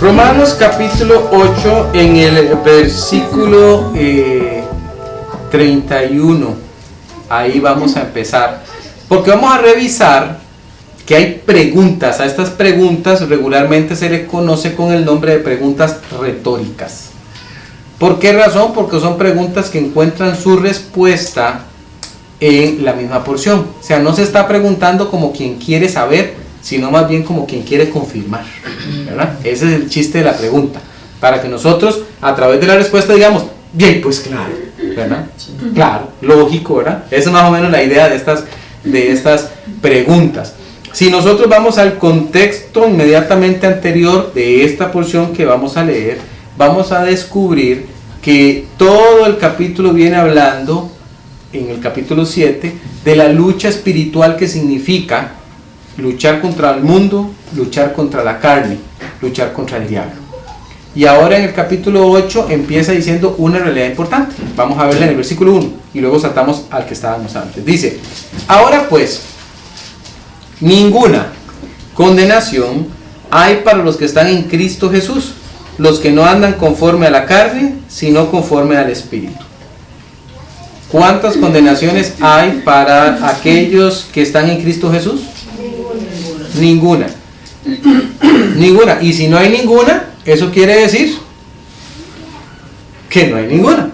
Romanos capítulo 8 en el versículo 31. Ahí vamos a empezar, porque vamos a revisar que hay preguntas. A estas preguntas regularmente se le conoce con el nombre de preguntas retóricas. ¿Por qué razón? Porque son preguntas que encuentran su respuesta en la misma porción. O sea, no se está preguntando como quien quiere saber, sino más bien como quien quiere confirmar, ¿verdad? Ese es el chiste de la pregunta, para que nosotros a través de la respuesta digamos, bien, pues claro, ¿verdad? Claro, lógico, ¿verdad? Esa es más o menos la idea de estas preguntas. Si nosotros vamos al contexto inmediatamente anterior de esta porción que vamos a leer, vamos a descubrir que todo el capítulo viene hablando, en el capítulo 7, de la lucha espiritual, que significa luchar contra el mundo, luchar contra la carne, luchar contra el diablo. Y ahora en el capítulo 8 empieza diciendo una realidad importante. Vamos a verla en el versículo 1 y luego saltamos al que estábamos antes. Dice, ahora pues, ninguna condenación hay para los que están en Cristo Jesús, los que no andan conforme a la carne, sino conforme al Espíritu. ¿Cuántas condenaciones hay para aquellos que están en Cristo Jesús? Ninguna. Ninguna. Y si no hay ninguna, eso quiere decir que no hay ninguna.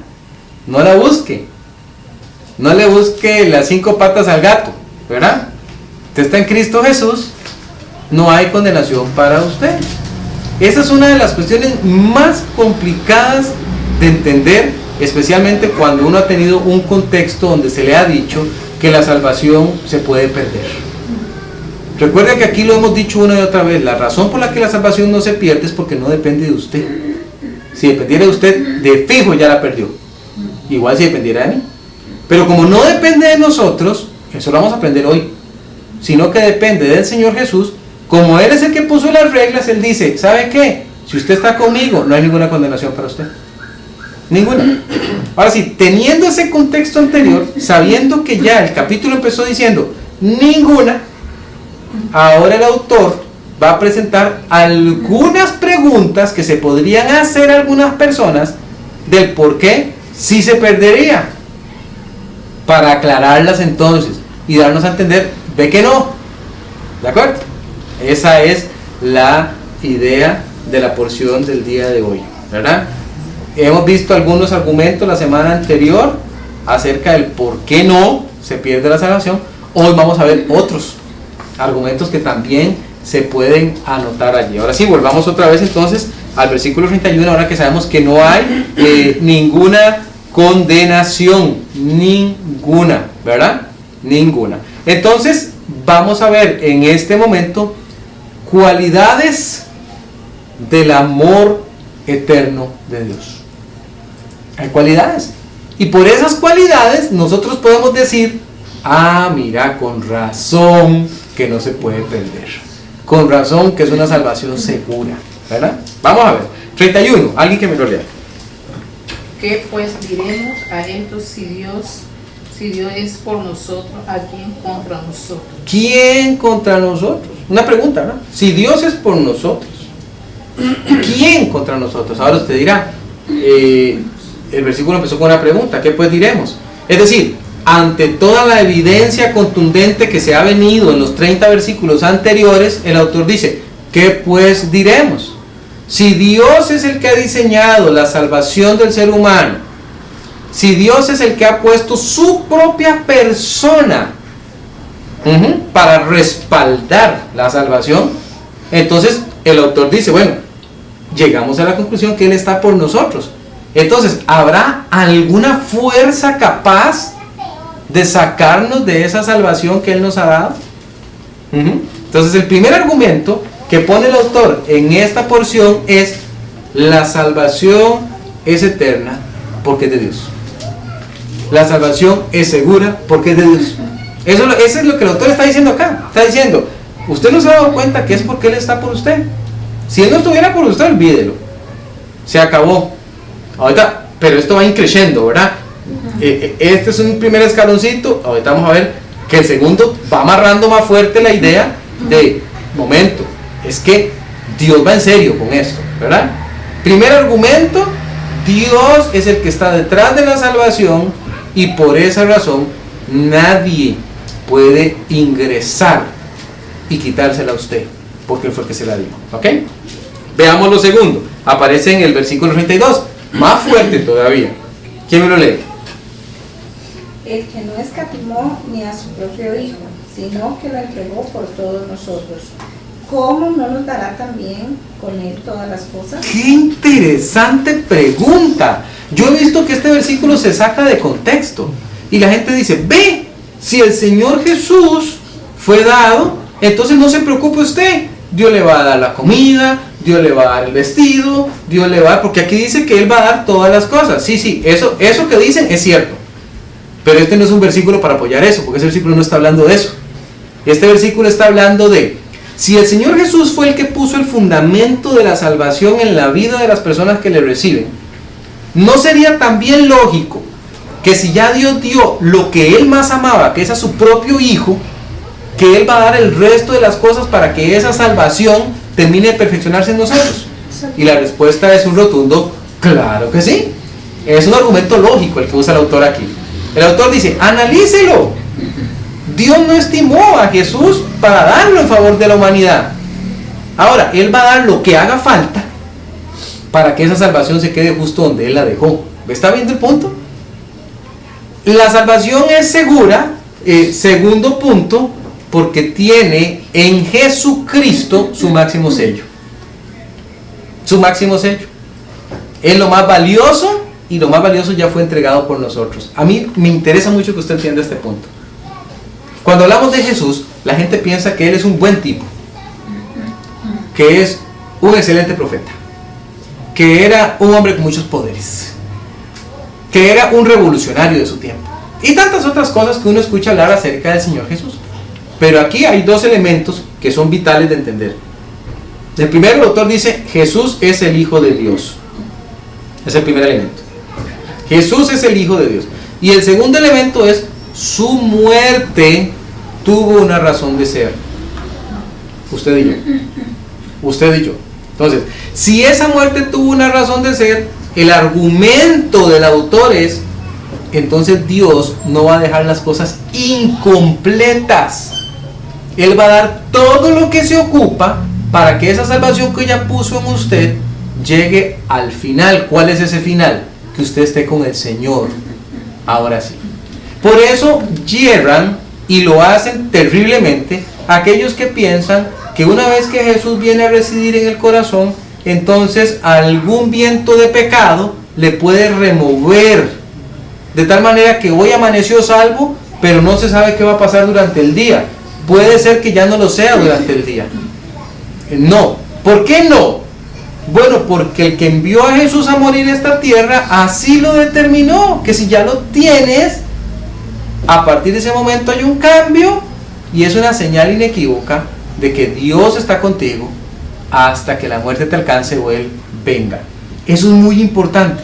No la busque. No le busque las 5 patas al gato, ¿verdad? Usted está en Cristo Jesús, no hay condenación para usted. Esa es una de las cuestiones más complicadas de entender, especialmente cuando uno ha tenido un contexto donde se le ha dicho que la salvación se puede perder. Recuerden que aquí lo hemos dicho una y otra vez, la razón por la que la salvación no se pierde es porque no depende de usted. Si dependiera de usted, de fijo ya la perdió. Igual si dependiera de mí. Pero como no depende de nosotros, eso lo vamos a aprender hoy, sino que depende del Señor Jesús. Como Él es el que puso las reglas, Él dice, ¿sabe qué? Si usted está conmigo, no hay ninguna condenación para usted. Ninguna. Ahora sí, teniendo ese contexto anterior, sabiendo que ya el capítulo empezó diciendo ninguna, ahora el autor va a presentar algunas preguntas que se podrían hacer a algunas personas del por qué sí se perdería, para aclararlas entonces y darnos a entender de que no. ¿De acuerdo? Esa es la idea de la porción del día de hoy, ¿verdad? Hemos visto algunos argumentos la semana anterior acerca del por qué no se pierde la salvación. Hoy vamos a ver otros argumentos que también se pueden anotar allí. Ahora sí, volvamos otra vez entonces al versículo 31, ahora que sabemos que no hay ninguna condenación, ninguna, ¿verdad? Ninguna. Entonces, vamos a ver en este momento cualidades del amor eterno de Dios. Hay cualidades. Y por esas cualidades nosotros podemos decir, ah, mira, con razón que no se puede perder. Con razón que es una salvación segura, ¿verdad? Vamos a ver. 31, alguien que me lo lea. ¿Qué pues diremos a esto si Dios es por nosotros, a quién contra nosotros? ¿Quién contra nosotros? Una pregunta, ¿no? Si Dios es por nosotros, ¿quién contra nosotros? Ahora usted dirá, el versículo empezó con una pregunta, ¿qué pues diremos? Es decir, ante toda la evidencia contundente que se ha venido en los 30 versículos anteriores, el autor dice, ¿qué pues diremos? Si Dios es el que ha diseñado la salvación del ser humano, si Dios es el que ha puesto su propia persona para respaldar la salvación, entonces el autor dice, bueno, llegamos a la conclusión que Él está por nosotros. Entonces, ¿habrá alguna fuerza capaz de sacarnos de esa salvación que Él nos ha dado? Entonces, el primer argumento que pone el autor en esta porción es: la salvación es eterna porque es de Dios. La salvación es segura porque es de Dios. Eso es lo que el autor está diciendo acá. Está diciendo, usted no se ha dado cuenta que es porque Él está por usted. Si Él no estuviera por usted, olvídelo. Se acabó. Ahorita, pero esto va increciendo, ¿verdad? Este es un primer escaloncito. Ahorita vamos a ver que el segundo va amarrando más fuerte la idea de, momento, es que Dios va en serio con esto, ¿verdad? Primer argumento, Dios es el que está detrás de la salvación y por esa razón nadie puede ingresar y quitársela a usted, porque Él fue el que se la dio, ¿ok? Veamos lo segundo, aparece en el versículo 32, más fuerte todavía. ¿Quién me lo lee? El que no escatimó ni a su propio Hijo, sino que lo entregó por todos nosotros, ¿cómo no nos dará también con Él todas las cosas? ¡Qué interesante pregunta! Yo he visto que este versículo se saca de contexto y la gente dice, ve, si el Señor Jesús fue dado, entonces no se preocupe usted, Dios le va a dar la comida, Dios le va a dar el vestido, Dios le va a dar, porque aquí dice que Él va a dar todas las cosas. Sí, eso que dicen es cierto, pero este no es un versículo para apoyar eso, porque ese versículo no está hablando de eso. Este versículo está hablando de, si el Señor Jesús fue el que puso el fundamento de la salvación en la vida de las personas que le reciben, ¿no sería también lógico que si ya Dios dio lo que Él más amaba, que es a su propio Hijo, que Él va a dar el resto de las cosas para que esa salvación termine de perfeccionarse en nosotros? Y la respuesta es un rotundo, claro que sí. Es un argumento lógico el que usa el autor aquí. El autor dice, analícelo. Dios no estimó a Jesús para darlo en favor de la humanidad. Ahora, Él va a dar lo que haga falta para que esa salvación se quede justo donde Él la dejó. ¿Está viendo el punto? La salvación es segura, segundo punto, porque tiene en Jesucristo su máximo sello. Su máximo sello. Es lo más valioso y lo más valioso ya fue entregado por nosotros. A mí me interesa mucho que usted entienda este punto. Cuando hablamos de Jesús, la gente piensa que Él es un buen tipo, que es un excelente profeta, que era un hombre con muchos poderes, que era un revolucionario de su tiempo, y tantas otras cosas que uno escucha hablar acerca del Señor Jesús. Pero aquí hay dos elementos que son vitales de entender. El primero, el autor dice, Jesús es el Hijo de Dios. Es el primer elemento. Jesús es el Hijo de Dios. Y el segundo elemento es, su muerte tuvo una razón de ser. Usted y yo. Usted y yo. Entonces, si esa muerte tuvo una razón de ser, el argumento del autor es, entonces Dios no va a dejar las cosas incompletas. Él va a dar todo lo que se ocupa para que esa salvación que ella puso en usted llegue al final. ¿Cuál es ese final? Que usted esté con el Señor. Ahora sí. Por eso yerran y lo hacen terriblemente aquellos que piensan que una vez que Jesús viene a residir en el corazón, entonces algún viento de pecado le puede remover, de tal manera que hoy amaneció salvo, pero no se sabe qué va a pasar durante el día. Puede ser que ya no lo sea durante el día. No. ¿Por qué no? Bueno, porque el que envió a Jesús a morir en esta tierra así lo determinó, que si ya lo tienes, a partir de ese momento hay un cambio, y es una señal inequívoca de que Dios está contigo hasta que la muerte te alcance o Él venga. Eso es muy importante.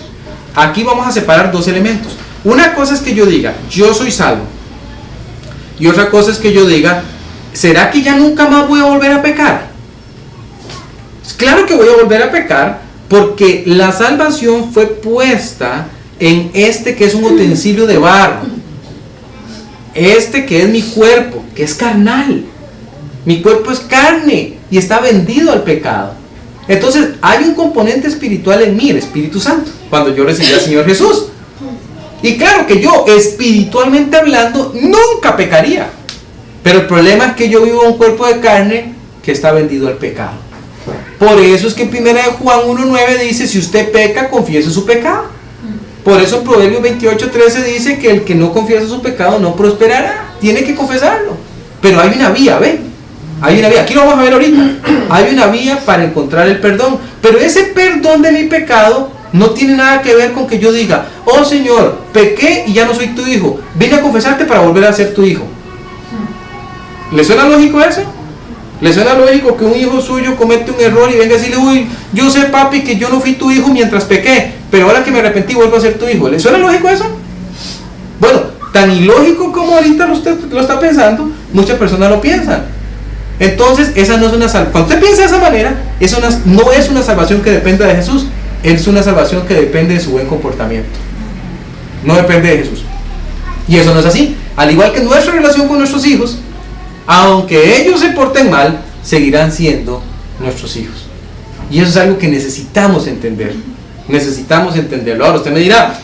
Aquí vamos a separar dos elementos. Una cosa es que yo diga, yo soy salvo, y otra cosa es que yo diga, ¿será que ya nunca más voy a volver a pecar? Claro que voy a volver a pecar, porque la salvación fue puesta en este que es un utensilio de barro, este que es mi cuerpo, que es carnal. Mi cuerpo es carne y está vendido al pecado. Entonces hay un componente espiritual en mí, el Espíritu Santo, cuando yo recibí al Señor Jesús. Y claro que yo, espiritualmente hablando, nunca pecaría. Pero el problema es que yo vivo en un cuerpo de carne que está vendido al pecado. Por eso es que en 1 Juan 1:9 dice, si usted peca, confiese su pecado. Por eso en Proverbios 28:13 dice que el que no confiesa su pecado no prosperará. Tiene que confesarlo. Pero hay una vía, ¿ven? Hay una vía. Aquí lo vamos a ver ahorita. Hay una vía para encontrar el perdón. Pero ese perdón de mi pecado no tiene nada que ver con que yo diga, oh Señor, pequé y ya no soy tu hijo. Vine a confesarte para volver a ser tu hijo. ¿Le suena lógico eso? ¿Le suena lógico que un hijo suyo comete un error y venga a decirle, uy, yo sé papi que yo no fui tu hijo mientras pequé, pero ahora que me arrepentí vuelvo a ser tu hijo? ¿Le suena lógico eso? Bueno, tan ilógico como ahorita usted lo está pensando, muchas personas lo piensan. Entonces, esa no es una salvación. Cuando usted piensa de esa manera, no es una salvación que dependa de Jesús, es una salvación que depende de su buen comportamiento. No depende de Jesús. Y eso no es así. Al igual que nuestra relación con nuestros hijos, aunque ellos se porten mal, seguirán siendo nuestros hijos. Y eso es algo que necesitamos entender. Necesitamos entenderlo. Ahora usted me dirá,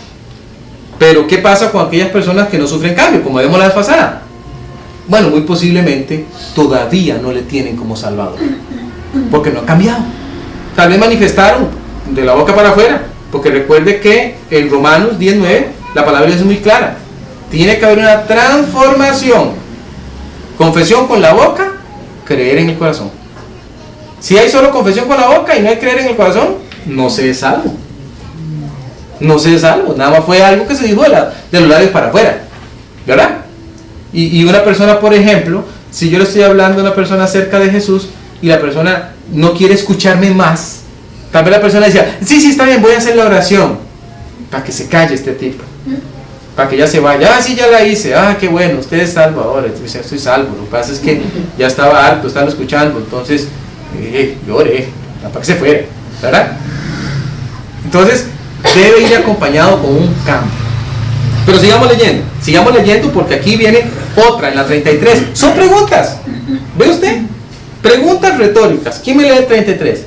pero ¿qué pasa con aquellas personas que no sufren cambio, como vimos la vez pasada? Bueno, muy posiblemente todavía no le tienen como Salvador, porque no ha cambiado. Tal vez manifestaron de la boca para afuera, porque recuerde que en Romanos 10:9 la palabra es muy clara. Tiene que haber una transformación. Confesión con la boca, creer en el corazón. Si hay solo confesión con la boca y no hay creer en el corazón, no se es salvo. No se es salvo. Nada más fue algo que se dijo de los labios para afuera, ¿verdad? Y una persona, por ejemplo, si yo le estoy hablando a una persona acerca de Jesús y la persona no quiere escucharme más, tal vez la persona decía, sí, está bien, voy a hacer la oración, para que se calle este tipo, para que ya se vaya. Sí, ya la hice, qué bueno, usted es salvo ahora. Entonces, estoy salvo, lo que pasa es que ya estaba harto, estaba escuchando, entonces lloré, para que se fuera, ¿verdad? Entonces debe ir acompañado con un cambio. Pero sigamos leyendo porque aquí viene otra, en la 33. Son preguntas, ¿ve usted? Preguntas retóricas. ¿Quién me lee el 33?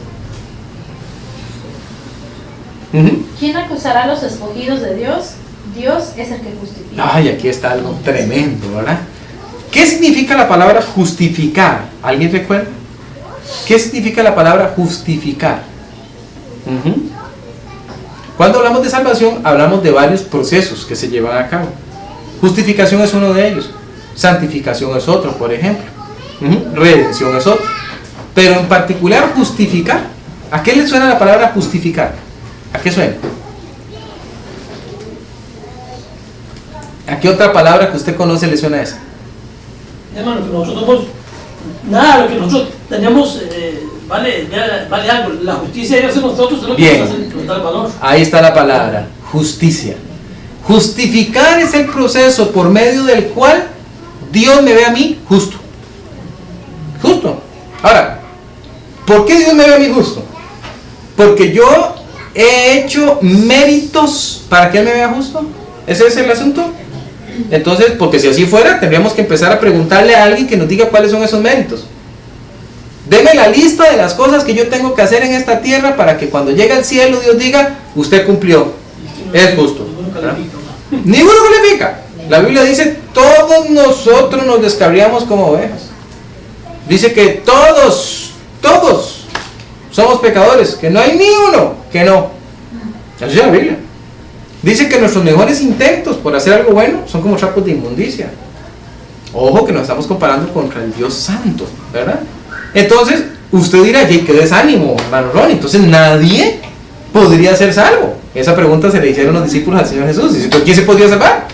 ¿Quién acusará a los escogidos de Dios? Dios es el que justifica. Ay, aquí está algo tremendo, ¿verdad? ¿Qué significa la palabra justificar? ¿Alguien recuerda? ¿Qué significa la palabra justificar? Cuando hablamos de salvación, hablamos de varios procesos que se llevan a cabo. Justificación es uno de ellos. Santificación es otro, por ejemplo. Redención es otro. Pero en particular, justificar. ¿A qué le suena la palabra justificar? ¿A qué suena? ¿A qué otra palabra que usted conoce le suena a esa? Hermano, que nosotros nada, lo que nosotros tenemos vale algo. La justicia es nosotros, es lo que Bien. nos hace dar el valor. Ahí está la palabra, justicia. Justificar es el proceso por medio del cual Dios me ve a mí justo. Justo. Ahora, ¿por qué Dios me ve a mí justo? Porque yo he hecho méritos para que Él me vea justo. ¿Ese es el asunto? Entonces, porque si así fuera, tendríamos que empezar a preguntarle a alguien que nos diga cuáles son esos méritos. Deme la lista de las cosas que yo tengo que hacer en esta tierra para que cuando llegue al cielo Dios diga, usted cumplió, es justo. Ninguno califica. La Biblia dice, todos nosotros nos descarriamos como ovejas. Dice que todos somos pecadores, que no hay ni uno que no. Eso es la Biblia. Dice que nuestros mejores intentos por hacer algo bueno son como trapos de inmundicia. Ojo que nos estamos comparando contra el Dios Santo, ¿verdad? Entonces, usted dirá, qué desánimo, hermano Ronnie. Entonces nadie podría ser salvo. Esa pregunta se le hicieron los discípulos al Señor Jesús. Dice, ¿quién se podría salvar?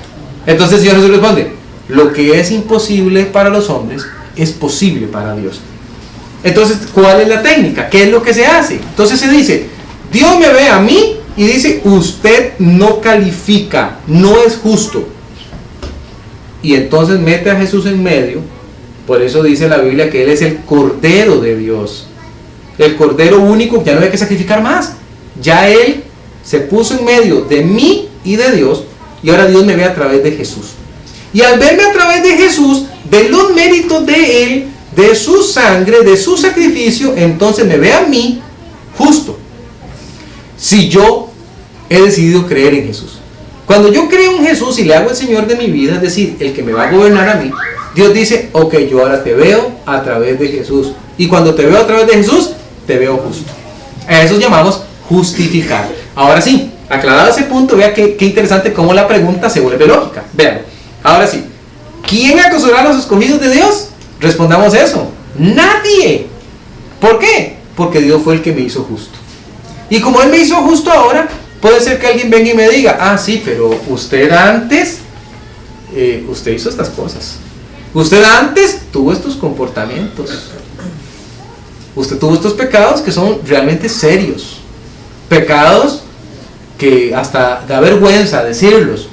Entonces el Señor Jesús responde, lo que es imposible para los hombres es posible para Dios. Entonces, ¿cuál es la técnica? ¿Qué es lo que se hace? Entonces se dice, Dios me ve a mí y dice, usted no califica, no es justo. Y entonces mete a Jesús en medio. Por eso dice la Biblia que Él es el Cordero de Dios. El Cordero único, ya no hay que sacrificar más. Ya Él se puso en medio de mí y de Dios. Y ahora Dios me ve a través de Jesús. Y al verme a través de Jesús, de los méritos de Él, de su sangre, de su sacrificio, entonces me ve a mí justo. Si yo he decidido creer en Jesús. Cuando yo creo en Jesús y le hago el Señor de mi vida, es decir, el que me va a gobernar a mí, Dios dice, ok, yo ahora te veo a través de Jesús. Y cuando te veo a través de Jesús, te veo justo. A eso llamamos justificar. Ahora sí, aclarado ese punto, vea qué interesante cómo la pregunta se vuelve lógica. Vean, ahora sí, ¿quién acusará a los escogidos de Dios? Respondamos eso, nadie. ¿Por qué? Porque Dios fue el que me hizo justo. Y como Él me hizo justo ahora, puede ser que alguien venga y me diga, sí, pero usted antes, usted hizo estas cosas. Usted antes tuvo estos comportamientos. Usted tuvo estos pecados que son realmente serios. Pecados que hasta da vergüenza decirlos.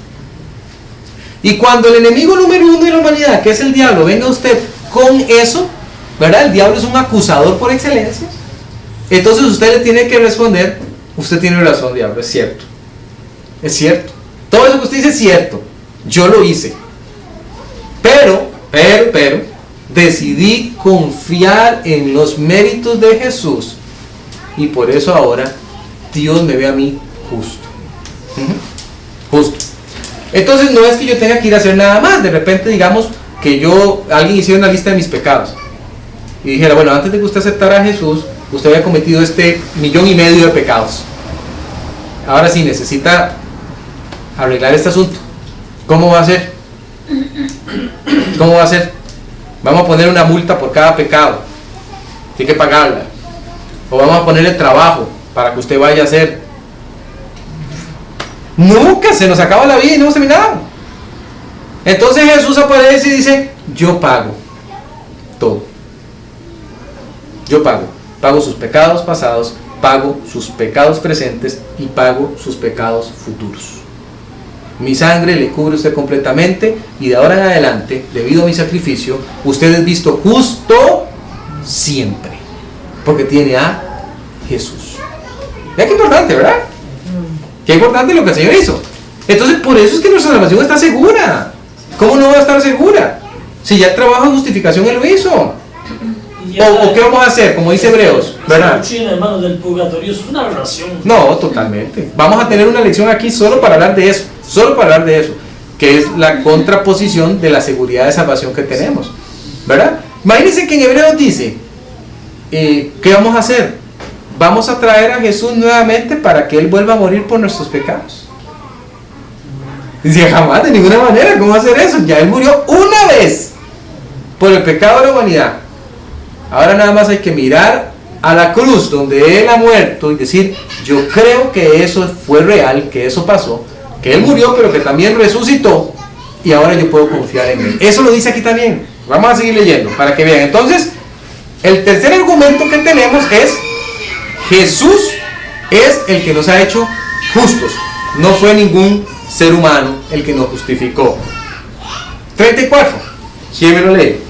Y cuando el enemigo número uno de la humanidad, que es el diablo, venga usted con eso, ¿verdad? El diablo es un acusador por excelencia. Entonces usted le tiene que responder, usted tiene razón, diablo, es cierto. Es cierto. Todo eso que usted dice es cierto. Yo lo hice. Pero, decidí confiar en los méritos de Jesús. Y por eso ahora Dios me ve a mí justo. Justo. Entonces no es que yo tenga que ir a hacer nada más. De repente digamos que alguien hiciera una lista de mis pecados. Y dijera, bueno, antes de que usted aceptara a Jesús, usted había cometido 1,5 millones de pecados. Ahora sí, necesita arreglar este asunto. ¿Cómo va a ser? ¿Cómo va a ser? Vamos a poner una multa por cada pecado. Tiene que pagarla. O vamos a ponerle trabajo para que usted vaya a hacer. Nunca se nos acaba la vida y no hemos terminado. Entonces Jesús aparece y dice, yo pago todo. Yo pago sus pecados pasados, pago sus pecados presentes y pago sus pecados futuros. Mi sangre le cubre a usted completamente y de ahora en adelante, debido a mi sacrificio, usted es visto justo siempre, porque tiene a Jesús. Vea qué importante, ¿verdad? Qué importante lo que el Señor hizo. Entonces por eso es que nuestra salvación está segura. ¿Cómo no va a estar segura? Si ya el trabajo de justificación Él lo hizo. ¿O qué vamos a hacer? Como dice Hebreos, ¿verdad? Hermano, del purgatorio, eso es una aberración. No, totalmente. Vamos a tener una lección aquí solo para hablar de eso. Solo para hablar de eso. Que es la contraposición de la seguridad de salvación que tenemos. ¿Verdad? Imagínense que en Hebreos dice, ¿qué vamos a hacer? Vamos a traer a Jesús nuevamente para que Él vuelva a morir por nuestros pecados. Dice, jamás, de ninguna manera. ¿Cómo hacer eso? Ya Él murió una vez por el pecado de la humanidad. Ahora nada más hay que mirar a la cruz donde Él ha muerto y decir, yo creo que eso fue real, que eso pasó, que Él murió pero que también resucitó y ahora yo puedo confiar en Él. Eso lo dice aquí también. Vamos a seguir leyendo para que vean. Entonces, el tercer argumento que tenemos es, Jesús es el que nos ha hecho justos. No fue ningún ser humano el que nos justificó. 34. ¿Quién me lo lee?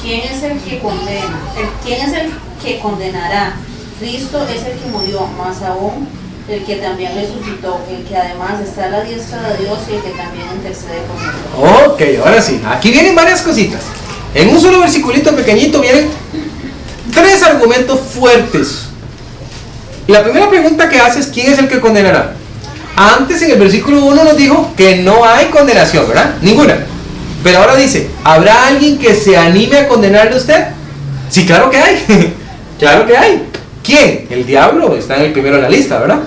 ¿Quién es el que condena? ¿Quién es el que condenará? Cristo es el que murió, más aún el que también resucitó, el que además está a la diestra de Dios y el que también intercede con nosotros. Ok, ahora sí. Aquí vienen varias cositas. En un solo versiculito pequeñito vienen 3 argumentos fuertes. Y la primera pregunta que hace es, ¿quién es el que condenará? Antes en el versículo 1 nos dijo que no hay condenación, ¿verdad? Ninguna. Pero ahora dice, ¿habrá alguien que se anime a condenarle a usted? Sí, claro que hay. Claro que hay. ¿Quién? El diablo está en el primero de la lista, ¿verdad?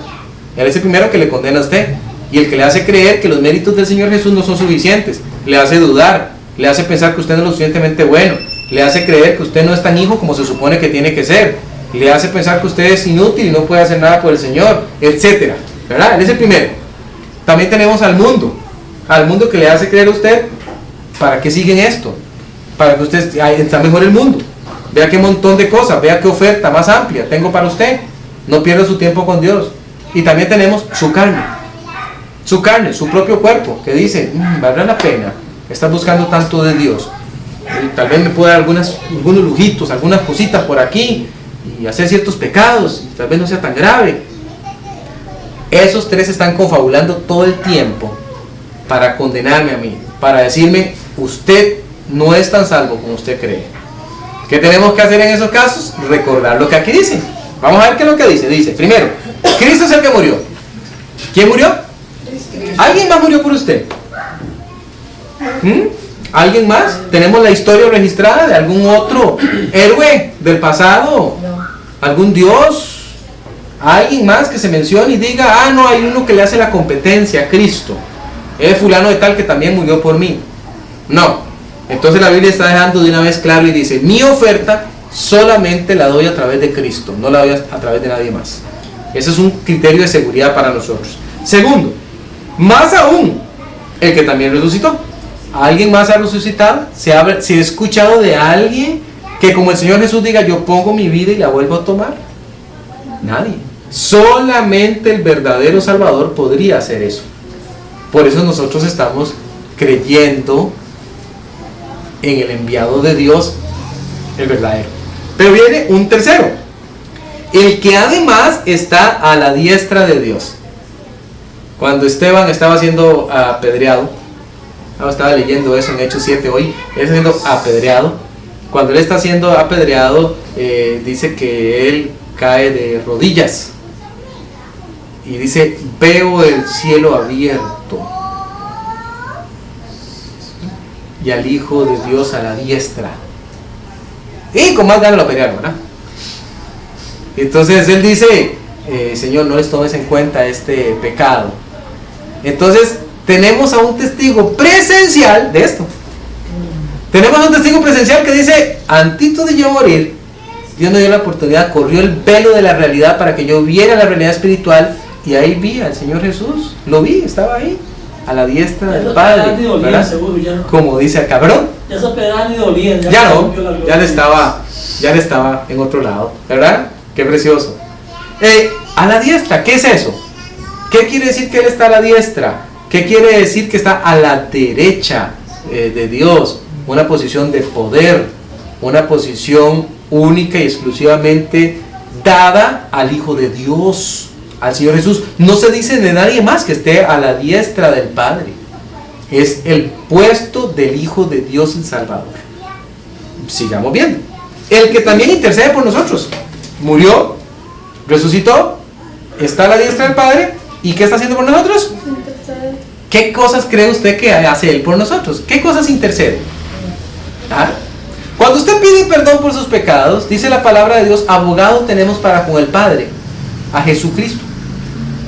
Él es el primero que le condena a usted. Y el que le hace creer que los méritos del Señor Jesús no son suficientes. Le hace dudar. Le hace pensar que usted no es lo suficientemente bueno. Le hace creer que usted no es tan hijo como se supone que tiene que ser. Le hace pensar que usted es inútil y no puede hacer nada por el Señor, etcétera, ¿verdad? Él es el primero. También tenemos al mundo que le hace creer a usted, ¿para qué siguen esto? Para que usted está mejor el mundo. Vea qué montón de cosas, vea qué oferta más amplia tengo para usted. No pierda su tiempo con Dios. Y también tenemos su carne, su propio cuerpo, que dice, valdrá la pena, estás buscando tanto de Dios. Tal vez me pueda dar algunos lujitos, algunas cositas por aquí, y hacer ciertos pecados, tal vez no sea tan grave. Esos 3 están confabulando todo el tiempo para condenarme a mí, para decirme, usted no es tan salvo como usted cree. ¿Qué tenemos que hacer en esos casos? Recordar lo que aquí dice. Vamos a ver qué es lo que dice. Dice, primero, Cristo es el que murió. ¿Quién murió? ¿Alguien más murió por usted? ¿Alguien más? ¿Tenemos la historia registrada de algún otro héroe del pasado? ¿Algún dios? ¿Alguien más que se mencione y diga, no, hay uno que le hace la competencia a Cristo? Es fulano de tal que también murió por mí. No. Entonces la Biblia está dejando de una vez claro y dice, mi oferta solamente la doy a través de Cristo, no la doy a través de nadie más. Ese es un criterio de seguridad para nosotros. Segundo, más aún, el que también resucitó. ¿Alguien más ha resucitado? ¿Se ha escuchado de alguien que como el Señor Jesús diga, yo pongo mi vida y la vuelvo a tomar? Nadie. Solamente el verdadero Salvador podría hacer eso. Por eso nosotros estamos creyendo en el enviado de Dios, el verdadero. Pero viene un tercero, el que además está a la diestra de Dios. Cuando Esteban estaba siendo apedreado, estaba leyendo eso en Hechos 7 hoy, él está siendo apedreado. Cuando él está siendo apedreado, dice que él cae de rodillas y dice: veo el cielo abierto y al Hijo de Dios a la diestra. Y con más ganas lo apedrearon, ¿verdad? Entonces él dice: Señor, no les tomes en cuenta este pecado. Entonces tenemos a un testigo presencial de esto. Tenemos a un testigo presencial que dice: antes de yo morir, Dios me dio la oportunidad, corrió el velo de la realidad para que yo viera la realidad espiritual, y ahí vi al Señor Jesús, lo vi, estaba ahí, a la diestra del Padre, ¿verdad? Como dice el cabrón. Ya esa pedrada ni dolía. Ya no, ya le estaba en otro lado, ¿verdad? Qué precioso. A la diestra, ¿qué es eso? ¿Qué quiere decir que Él está a la diestra? ¿Qué quiere decir que está a la derecha de Dios? Una posición de poder, una posición única y exclusivamente dada al Hijo de Dios, al Señor Jesús. No se dice de nadie más que esté a la diestra del Padre. Es el puesto del Hijo de Dios el Salvador. Sigamos viendo. El que también intercede por nosotros. Murió, resucitó, está a la diestra del Padre. ¿Y qué está haciendo por nosotros? ¿Qué cosas cree usted que hace Él por nosotros? ¿Qué cosas intercede? ¿Ah? Cuando usted pide perdón por sus pecados, dice la palabra de Dios: abogado tenemos para con el Padre, a Jesucristo.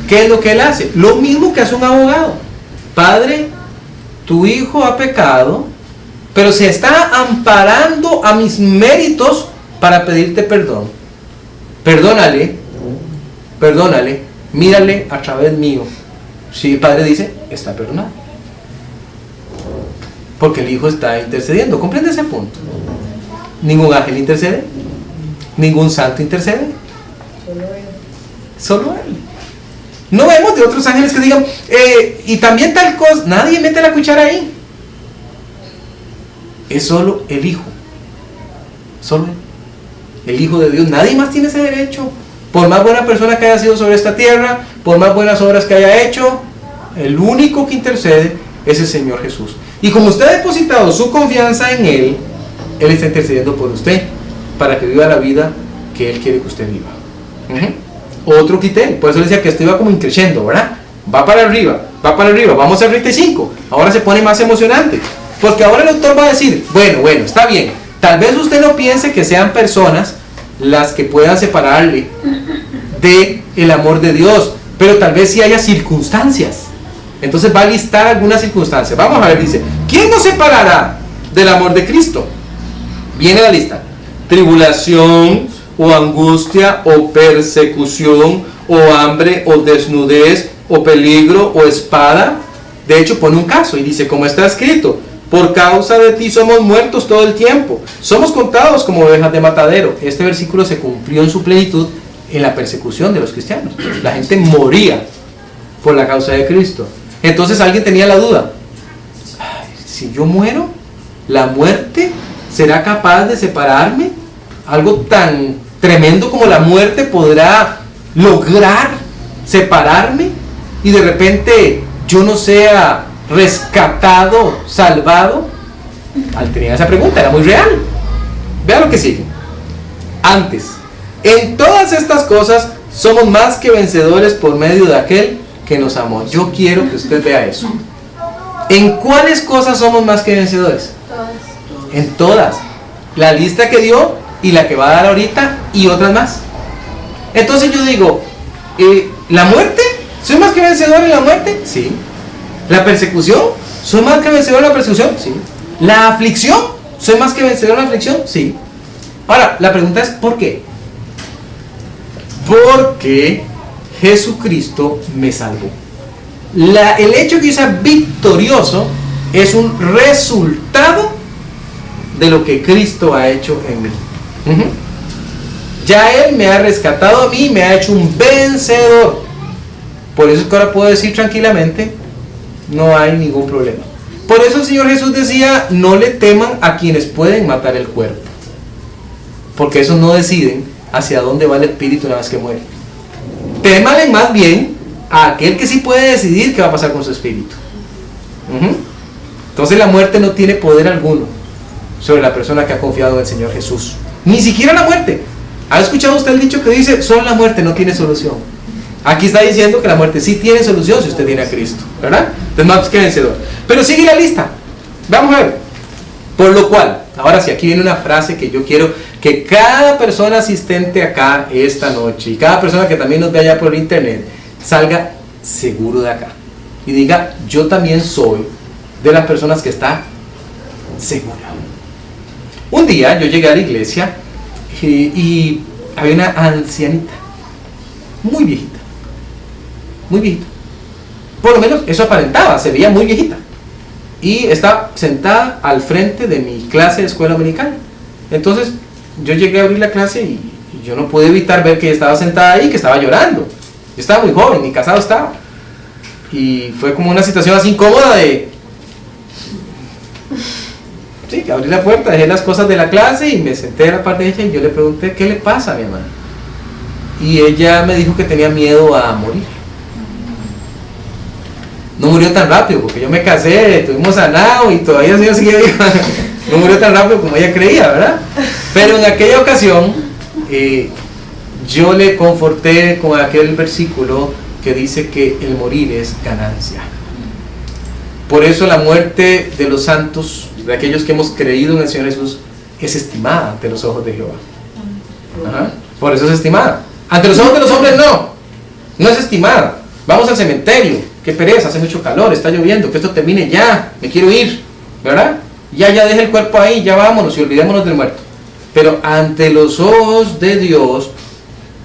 ¿Qué es lo que Él hace? Lo mismo que hace un abogado. Padre, tu hijo ha pecado, pero se está amparando a mis méritos para pedirte perdón. Perdónale, mírale a través mío. Si el Padre dice: está perdonado, porque el Hijo está intercediendo. ¿Comprende ese punto? Ningún ángel intercede, ningún santo intercede, solo Él. No vemos de otros ángeles que digan: y también tal cosa. Nadie mete la cuchara ahí. Es solo el Hijo, solo Él, el Hijo de Dios. Nadie más tiene ese derecho. Por más buena persona que haya sido sobre esta tierra, por más buenas obras que haya hecho, el único que intercede es el Señor Jesús. Y como usted ha depositado su confianza en Él, Él está intercediendo por usted para que viva la vida que Él quiere que usted viva. Otro criterio, por eso le decía que esto iba como increciendo, ¿verdad? Va para arriba, vamos al 35. Ahora se pone más emocionante, porque ahora el autor va a decir: bueno, está bien. Tal vez usted no piense que sean personas las que puedan separarle de el amor de Dios, pero tal vez sí haya circunstancias. Entonces va a listar algunas circunstancias. Vamos a ver, dice: ¿quién nos separará del amor de Cristo? Viene la lista: tribulación, o angustia, o persecución, o hambre, o desnudez, o peligro, o espada. De hecho pone un caso y dice: como está escrito, por causa de ti somos muertos todo el tiempo, somos contados como ovejas de matadero. Este versículo se cumplió en su plenitud en la persecución de los cristianos. La gente moría por la causa de Cristo. Entonces alguien tenía la duda: si yo muero, ¿la muerte será capaz de separarme? ¿Algo tan tremendo como la muerte podrá lograr separarme? Y de repente yo no sea rescatado, salvado. Al tener esa pregunta, era muy real. Vea lo que sigue. Antes, en todas estas cosas somos más que vencedores por medio de aquel que nos amó. Yo quiero que usted vea eso. ¿En cuáles cosas somos más que vencedores? En todas. La lista que dio y la que va a dar ahorita y otras más. Entonces yo digo: ¿la muerte? ¿Soy más que vencedor en la muerte? Sí. ¿La persecución? ¿Soy más que vencedor en la persecución? Sí. ¿La aflicción? ¿Soy más que vencedor en la aflicción? Sí. Ahora, la pregunta es: ¿por qué? Porque Jesucristo me salvó. El hecho de que yo sea victorioso es un resultado de lo que Cristo ha hecho en mí. Ya Él me ha rescatado a mí, me ha hecho un vencedor. Por eso es que ahora puedo decir tranquilamente: no hay ningún problema. Por eso el Señor Jesús decía: no le teman a quienes pueden matar el cuerpo. porque esos no deciden hacia dónde va el espíritu una vez que muere. Témale más bien a aquel que sí puede decidir qué va a pasar con su espíritu. Entonces la muerte no tiene poder alguno sobre la persona que ha confiado en el Señor Jesús. Ni siquiera la muerte. ¿Ha escuchado usted el dicho que dice, solo la muerte no tiene solución? Aquí está diciendo que la muerte sí tiene solución si usted tiene a Cristo, ¿verdad? Entonces más que vencedor. Pero sigue la lista. Vamos a ver. Por lo cual, ahora sí, aquí viene una frase que yo quiero que cada persona asistente acá esta noche y cada persona que también nos ve allá por internet salga seguro de acá y diga, yo también soy de las personas que está segura. Un día yo llegué a la iglesia y había una ancianita, muy viejita, por lo menos eso aparentaba, se veía muy viejita, y estaba sentada al frente de mi clase de escuela dominical. Entonces yo llegué a abrir la clase y yo no pude evitar ver que ella estaba sentada ahí, que estaba llorando. Yo estaba muy joven, ni casado estaba, y fue como una situación así incómoda de... Sí, que abrí la puerta, dejé las cosas de la clase y me senté a la parte de ella y yo le pregunté, ¿qué le pasa a mi hermana? Y ella me dijo que tenía miedo a morir. No murió tan rápido, porque yo me casé, tuvimos sanado y todavía el Señor sigue vivo. No murió tan rápido como ella creía, ¿verdad? Pero en aquella ocasión, yo le conforté con aquel versículo que dice que el morir es ganancia. Por eso la muerte de los santos, de aquellos que hemos creído en el Señor Jesús, es estimada ante los ojos de Jehová. Ajá. Por eso es estimada. Ante los ojos de los hombres no es estimada. Vamos al cementerio, qué pereza, hace mucho calor, está lloviendo, que esto termine ya, me quiero ir, ¿verdad? Ya deje el cuerpo ahí, ya vámonos y olvidémonos del muerto. Pero ante los ojos de Dios,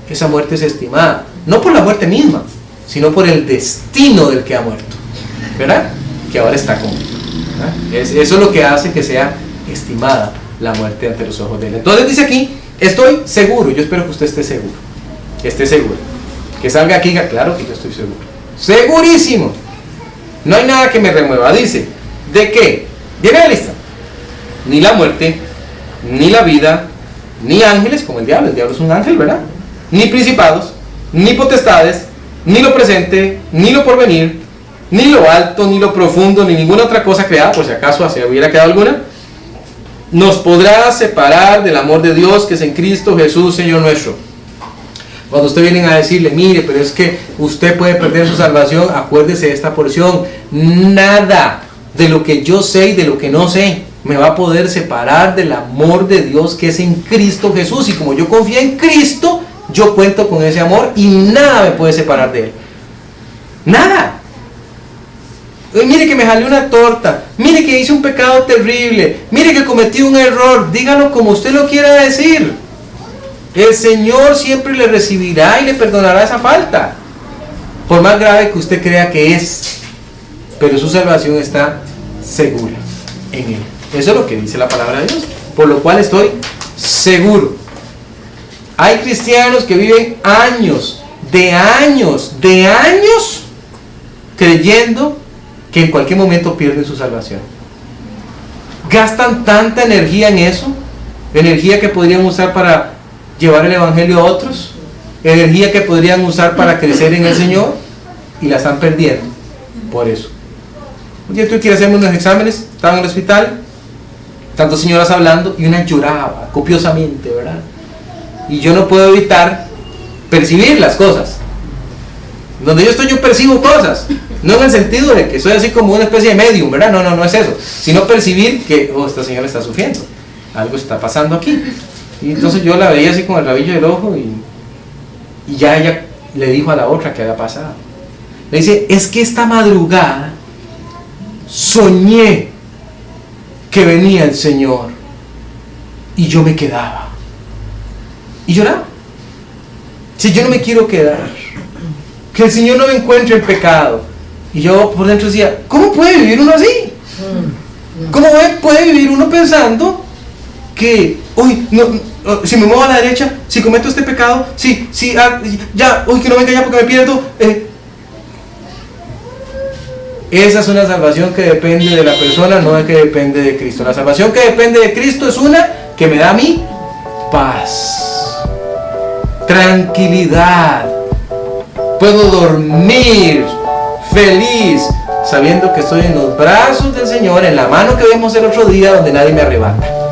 esa muerte es estimada, no por la muerte misma, sino por el destino del que ha muerto, ¿verdad? Que ahora está conmigo. Eso es lo que hace que sea estimada la muerte ante los ojos de Él. Entonces dice aquí, estoy seguro, yo espero que usted esté seguro, que salga aquí y diga, claro que yo estoy seguro, segurísimo, no hay nada que me remueva. Dice, ¿de qué? Viene la lista, ni la muerte, ni la vida, ni ángeles, como el diablo es un ángel, ¿verdad? Ni principados, ni potestades, ni lo presente, ni lo porvenir, ni lo alto, ni lo profundo, ni ninguna otra cosa creada, por si acaso se hubiera quedado alguna, nos podrá separar del amor de Dios que es en Cristo Jesús, Señor nuestro. Cuando usted viene a decirle, mire, pero es que usted puede perder su salvación, acuérdese de esta porción, nada de lo que yo sé y de lo que no sé me va a poder separar del amor de Dios que es en Cristo Jesús, y como yo confío en Cristo, yo cuento con ese amor y nada me puede separar de Él, nada. Mire que me jalé una torta, mire que hice un pecado terrible, mire que cometí un error, dígalo como usted lo quiera decir, el Señor siempre le recibirá y le perdonará esa falta, por más grave que usted crea que es, pero su salvación está segura en Él. Eso es lo que dice la palabra de Dios, por lo cual estoy seguro. Hay cristianos que viven años creyendo que en cualquier momento pierden su salvación. Gastan tanta energía en eso, energía que podrían usar para llevar el evangelio a otros, energía que podrían usar para crecer en el Señor, y la están perdiendo por eso. Un día tuve que ir a hacerme unos exámenes, estaba en el hospital, tantas señoras hablando, y una lloraba copiosamente, ¿verdad? Y yo no puedo evitar percibir las cosas. Donde yo estoy, yo percibo cosas, no en el sentido de que soy así como una especie de medium, ¿verdad? No es eso, sino percibir que, esta señora está sufriendo, algo está pasando aquí. Y entonces yo la veía así con el rabillo del ojo, y ya ella le dijo a la otra que había pasado. Le dice, es que esta madrugada soñé que venía el Señor y yo me quedaba y lloraba. Si yo no me quiero quedar, que el Señor no me encuentre en pecado. Y yo por dentro decía, ¿cómo puede vivir uno así? ¿Cómo puede vivir uno pensando que, uy, si me muevo a la derecha, si cometo este pecado, que no venga ya porque me pierdo? Esa es una salvación que depende de la persona, no es que depende de Cristo. La salvación que depende de Cristo es una que me da a mí paz, tranquilidad. Puedo dormir feliz sabiendo que estoy en los brazos del Señor, en la mano que vimos el otro día, donde nadie me arrebata.